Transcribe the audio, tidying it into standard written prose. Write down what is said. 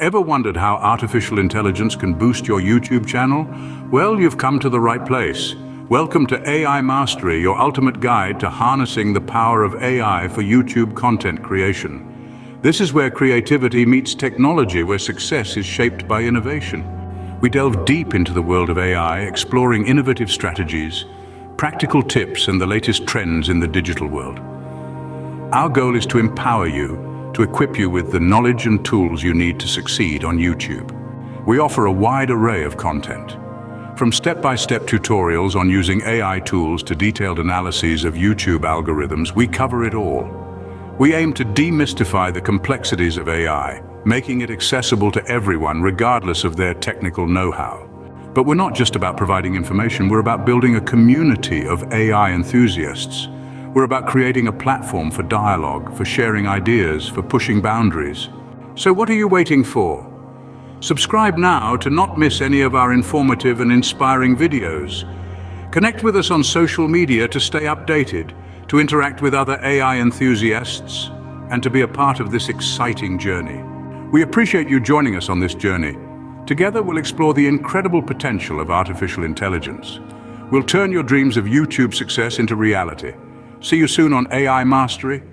Ever wondered how artificial intelligence can boost your YouTube channel? Well, you've come to the right place. Welcome to AI Mastery, your ultimate guide to harnessing the power of AI for YouTube content creation. This is where creativity meets technology, where success is shaped by innovation. We delve deep into the world of AI, exploring innovative strategies, practical tips, and the latest trends in the digital world. Our goal is to empower you, to equip you with the knowledge and tools you need to succeed on YouTube. We offer a wide array of content, from step-by-step tutorials on using AI tools to detailed analyses of YouTube algorithms. We cover it all. We aim to demystify the complexities of AI, making it accessible to everyone regardless of their technical know-how. But we're not just about providing information, we're about building a community of AI enthusiasts. We're about creating a platform for dialogue, for sharing ideas, for pushing boundaries. So what are you waiting for? Subscribe now to not miss any of our informative and inspiring videos. Connect with us on social media to stay updated, to interact with other AI enthusiasts, and to be a part of this exciting journey. We appreciate you joining us on this journey. Together we'll explore the incredible potential of artificial intelligence. We'll turn your dreams of YouTube success into reality. See you soon on AI Mastery.